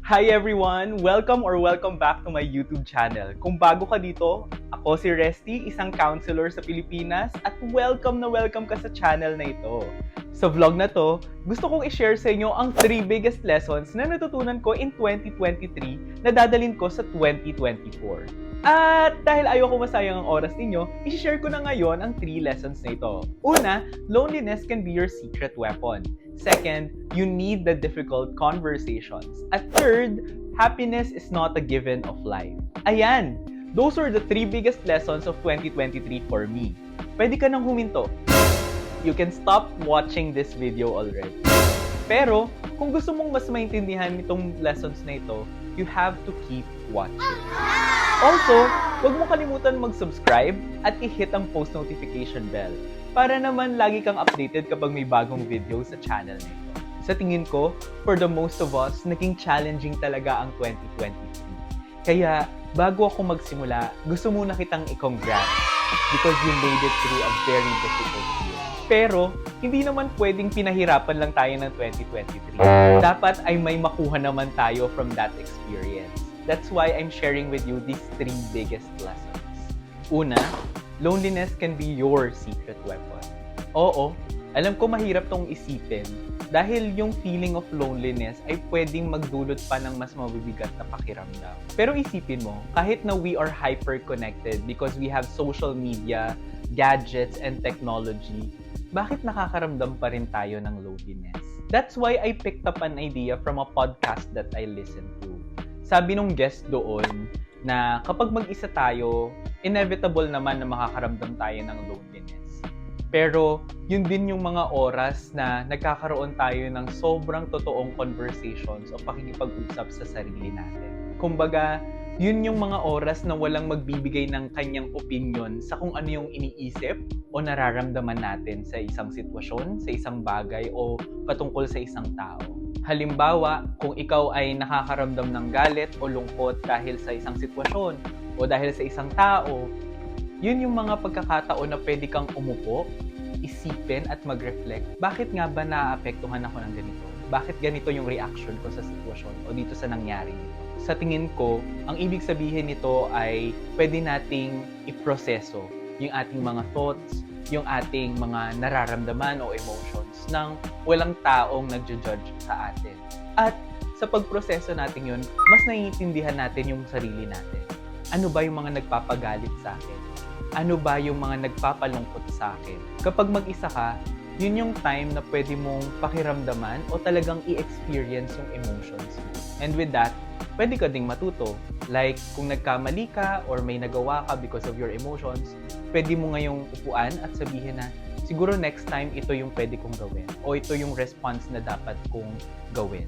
Hi everyone! Welcome back to my YouTube channel. Kung bago ka dito, ako si Resty, isang counselor sa Pilipinas at welcome ka sa channel na ito. Sa vlog na to, gusto kong i-share sa inyo ang 3 biggest lessons na natutunan ko in 2023 na dadalhin ko sa 2024. At dahil ayoko masayang ang oras ninyo, i-share ko na ngayon ang 3 lessons na ito. Una, loneliness can be your secret weapon. Second, you need the difficult conversations. At third, happiness is not a given of life. Ayan! Those are the 3 biggest lessons of 2023 for me. Pwede ka nang huminto. You can stop watching this video already. Pero, kung gusto mong mas maintindihan itong lessons na ito, you have to keep watching. Also, huwag mo kalimutan mag-subscribe at i-hit ang post notification bell para naman lagi kang updated kapag may bagong video sa channel na ito. Sa tingin ko, for the most of us, naging challenging talaga ang 2023. Kaya, bago ako magsimula, gusto muna kitang i-congrats because you made it through a very difficult year. Pero, hindi naman pwedeng pinahirapan lang tayo ng 2023. Dapat ay may makuha naman tayo from that experience. That's why I'm sharing with you these 3 biggest lessons. Una, loneliness can be your secret weapon. Oo, alam ko mahirap tong isipin dahil yung feeling of loneliness ay pwedeng magdulot pa ng mas mabibigat na pakiramdam. Pero isipin mo, kahit na we are hyper-connected because we have social media, gadgets, and technology, bakit nakakaramdam pa rin tayo ng loneliness? That's why I picked up an idea from a podcast that I listened to. Sabi nung guest doon na kapag mag-isa tayo, inevitable naman na makakaramdam tayo ng loneliness. Pero yun din yung mga oras na nagkakaroon tayo ng sobrang totoong conversations o pakikipag-usap sa sarili natin. Kumbaga, yun yung mga oras na walang magbibigay ng kanyang opinion sa kung ano yung iniisip o nararamdaman natin sa isang sitwasyon, sa isang bagay o patungkol sa isang tao. Halimbawa, kung ikaw ay nakakaramdam ng galit o lungkot dahil sa isang sitwasyon o dahil sa isang tao, yun yung mga pagkakataon na pwede kang umupo, isipin at mag-reflect. Bakit nga ba naaapektuhan ako ng ganito? Bakit ganito yung reaction ko sa sitwasyon o dito sa nangyari nito? Sa tingin ko, ang ibig sabihin nito ay pwede nating iproseso yung ating mga thoughts, yung ating mga nararamdaman o emotions ng walang taong nagjo-judge sa atin. At sa pagproseso natin yun, mas naiintindihan natin yung sarili natin. Ano ba yung mga nagpapagalit sa akin? Ano ba yung mga nagpapalungkot sa akin? Kapag mag-isa ka, yun yung time na pwede mong pakiramdaman o talagang i-experience yung emotions mo. And with that, pwede ka ding matuto. Like, kung nagkamali ka or may nagawa ka because of your emotions, pwede mo ngayong upuan at sabihin na, siguro next time ito yung pwede kong gawin o ito yung response na dapat kong gawin.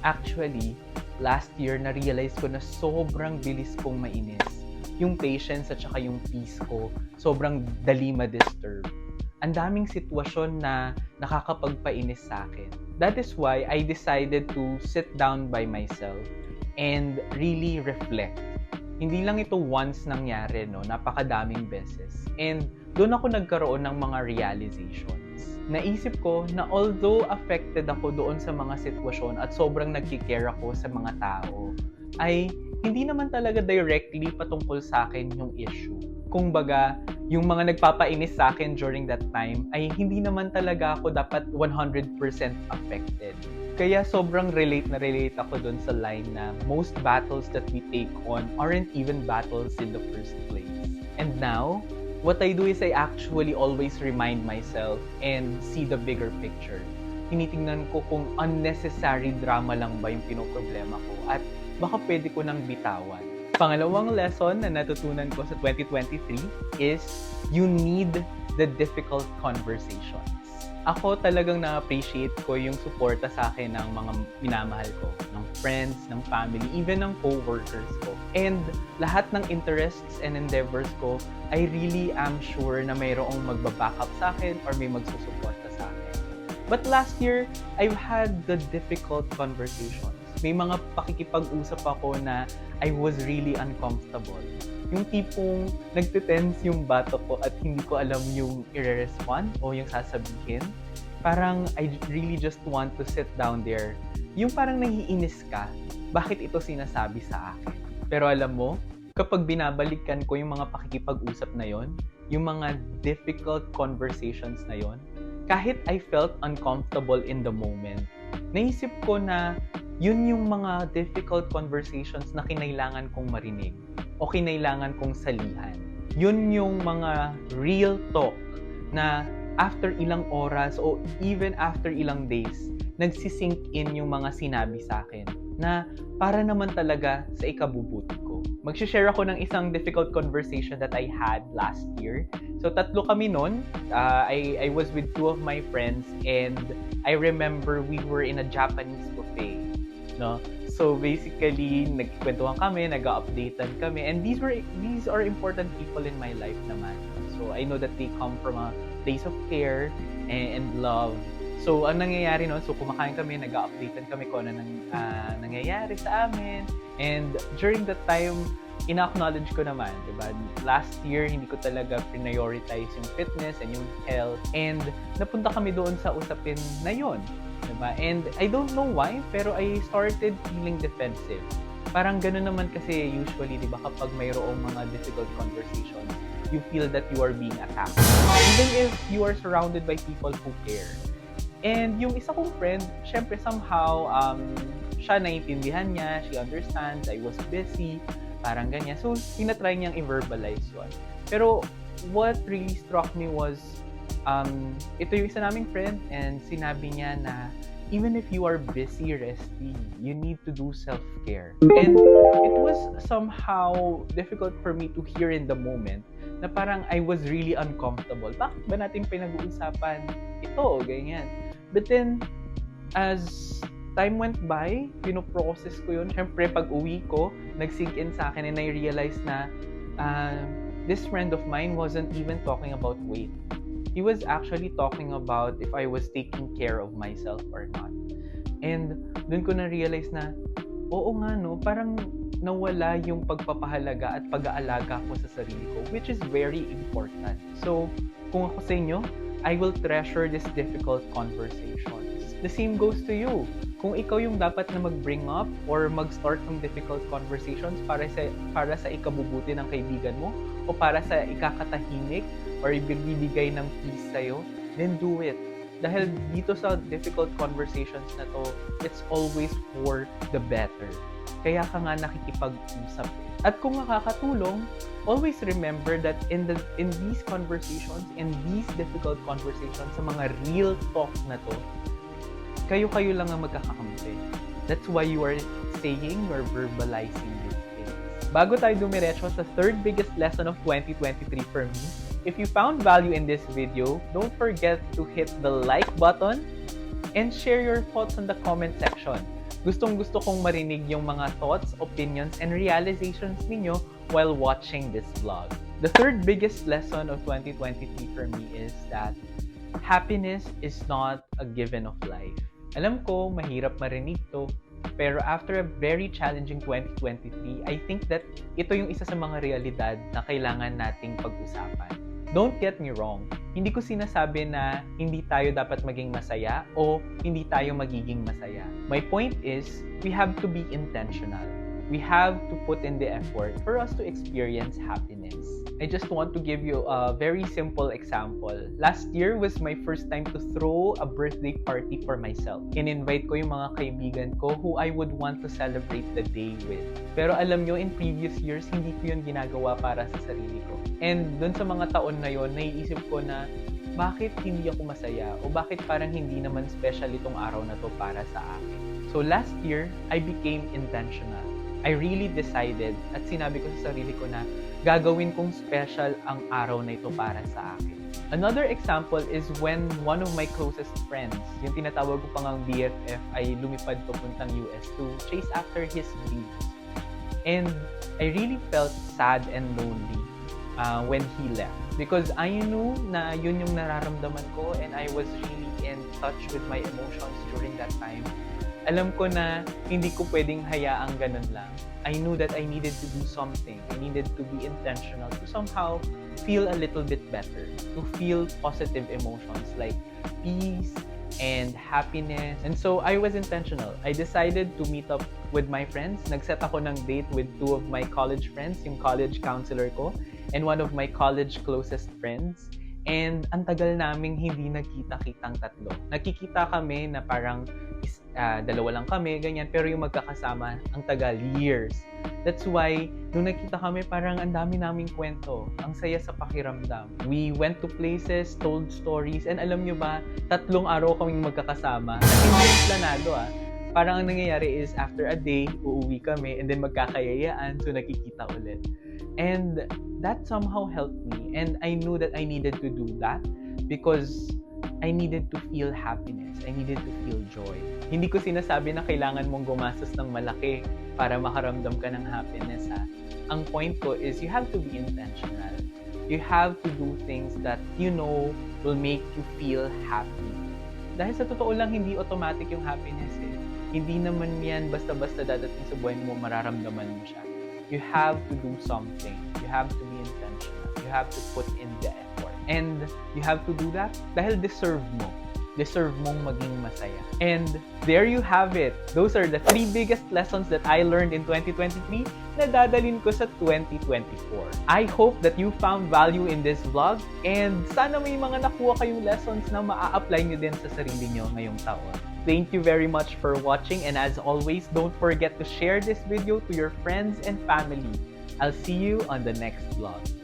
Actually, last year na-realize ko na sobrang bilis kong mainis. Yung patience at saka yung peace ko, sobrang dali ma-disturb. Ang daming sitwasyon na nakakapagpainis sa akin. That is why I decided to sit down by myself and really reflect. Hindi lang ito once nangyari, no? Napakadaming beses. And doon ako nagkaroon ng mga realizations. Naisip ko na although affected ako doon sa mga sitwasyon at sobrang nagkikare ako sa mga tao, ay hindi naman talaga directly patungkol sa akin yung issue. Kung baga, yung mga nagpapainis sa akin during that time ay hindi naman talaga ako dapat 100% affected. Kaya sobrang relate ako dun sa line na most battles that we take on aren't even battles in the first place. And now, what I do is I actually always remind myself and see the bigger picture. Tinitingnan ko kung unnecessary drama lang ba yung pinoproblema ko at baka pwede ko nang bitawan. Pangalawang lesson na natutunan ko sa 2023 is you need the difficult conversations. Ako talagang na-appreciate ko yung suporta sa akin ng mga minamahal ko, ng friends, ng family, even ng co-workers ko. And lahat ng interests and endeavors ko, I really am sure na mayroong magbaback up sa akin or may magsusuporta sa akin. But last year, I've had the difficult conversations. May mga pakikipag-usap ako na I was really uncomfortable. Yung tipong nagtitense yung bato ko at hindi ko alam yung i-respond o yung sasabihin. Parang I really just want to sit down there Yung parang naiinis ka, bakit ito sinasabi sa akin? Pero alam mo, kapag binabalikan ko yung mga pakikipag-usap na yon, yung mga difficult conversations na yon, kahit I felt uncomfortable in the moment, naisip ko na yun yung mga difficult conversations na kinailangan kong marinig o kinailangan kong salihan. Yun yung mga real talk na after ilang oras o even after ilang days, nagsisink in yung mga sinabi sa akin na para naman talaga sa ikabubuti ko. Mag-share ako ng isang difficult conversation that I had last year. So, tatlo kami nun. I was with two of my friends and I remember we were in a Japanese buffet. No? So, basically, nagkwentuhan kami, nag-updatean kami. And these are important people in my life naman. So, I know that they come from a place of care and love. So, ang nangyayari noon, so kumakain kami, nag-updatean kami kung ano nangyayari sa amin. And during that time, ina-acknowledge ko naman, diba? Last year, hindi ko talaga prioritize yung fitness and yung health. And napunta kami doon sa usapin na yon, diba? And I don't know why, pero I started feeling defensive. Parang gano'n naman kasi usually, diba, kapag mayroong mga difficult conversations, you feel that you are being attacked. Even if you are surrounded by people who care. And yung isa kong friend, syempre somehow, siya naiintindihan niya, she understands, I was busy, parang ganyan. So, tinatry niyang i-verbalize yun. Pero, what really struck me was, ito yung isa naming friend, and sinabi niya na, even if you are busy, Resty, you need to do self-care. And it was somehow difficult for me to hear in the moment, na parang I was really uncomfortable. Bakit ba natin pinag-uusapan ito, ganyan? But then, as time went by, pinoprocess ko yun. Siyempre, pag uwi ko, nag-sink in sa akin and I realized na this friend of mine wasn't even talking about weight. He was actually talking about if I was taking care of myself or not. And dun ko na-realize na, oo nga no, parang nawala yung pagpapahalaga at pag-aalaga ko sa sarili ko, which is very important. So, kung ako sa inyo, I will treasure this difficult conversations. The same goes to you. Kung ikaw yung dapat na mag-bring up or mag-start ng difficult conversations para sa ikabubuti ng kaibigan mo o para sa ikakatahimik or ibibigay ng peace sa'yo, then do it. Dahil dito sa difficult conversations na to, it's always for the better. Kaya ka nga nakikipag-usap. At kung makakatulong, always remember that in these conversations, in these difficult conversations, sa mga real talk na to, kayo lang ang magkakakampi. That's why you are saying or verbalizing these things. Bago tayo dumiretso sa third biggest lesson of 2023 for me, if you found value in this video, don't forget to hit the like button and share your thoughts in the comment section. Gustong-gusto kong marinig yung mga thoughts, opinions, and realizations ninyo while watching this vlog. The third biggest lesson of 2023 for me is that happiness is not a given of life. Alam ko, mahirap marinig to, pero after a very challenging 2023, I think that ito yung isa sa mga realidad na kailangan nating pag-usapan. Don't get me wrong, hindi ko sinasabi na hindi tayo dapat maging masaya o hindi tayo magiging masaya. My point is, we have to be intentional. We have to put in the effort for us to experience happiness. I just want to give you a very simple example. Last year was my first time to throw a birthday party for myself. In-invite ko yung mga kaibigan ko who I would want to celebrate the day with. Pero alam nyo, in previous years, hindi ko yun ginagawa para sa sarili ko. And dun sa mga taon na yun, naiisip ko na bakit hindi ako masaya o bakit parang hindi naman special itong araw na to para sa akin. So last year, I became intentional. I really decided at sinabi ko sa sarili ko na gagawin kong special ang araw na ito para sa akin. Another example is when one of my closest friends, yung tinatawag ko pang BFF, ay lumipad papuntang US to chase after his dreams. And I really felt sad and lonely when he left. Because I knew na yun yung nararamdaman ko and I was really in touch with my emotions during that time. Alam ko na hindi ko pwedeng hayaang ganun lang. I knew that I needed to do something. I needed to be intentional to somehow feel a little bit better, to feel positive emotions like peace, and happiness. And so I was intentional. I decided to meet up with my friends. Nag-set ako ng date with two of my college friends, yung college counselor ko, and one of my college closest friends. And ang tagal naming hindi nagkita-kitang tatlo. Nakikita kami na parang dalawa lang kami, ganyan. Pero yung magkakasama, ang tagal, years. That's why, nung nakita kami, parang ang dami naming kwento. Ang saya sa pakiramdam. We went to places, told stories, and alam nyo ba, 3 araw kaming magkakasama. At hindi yung planado Parang ang nangyayari is, after a day, uuwi kami, and then magkakayayaan, so nakikita ulit. And that somehow helped me. And I knew that I needed to do that because I needed to feel happiness. I needed to feel joy. Hindi ko sinasabi na kailangan mong gumastos ng malaki para makaramdam ka ng happiness. Ang point ko is you have to be intentional. You have to do things that you know will make you feel happy. Dahil sa totoo lang, hindi automatic yung happiness Hindi naman yan basta-basta dadating sa buhay mo, mararamdaman mo siya. You have to do something. You have to be intentional. You have to put in the effort. And you have to do that dahil deserve mo. Deserve mong maging masaya. And there you have it. Those are the 3 biggest lessons that I learned in 2023 na dadalhin ko sa 2024. I hope that you found value in this vlog and sana may mga nakuha kayong lessons na maa-apply nyo din sa sarili nyo ngayong taon. Thank you very much for watching, and as always, don't forget to share this video to your friends and family. I'll see you on the next vlog.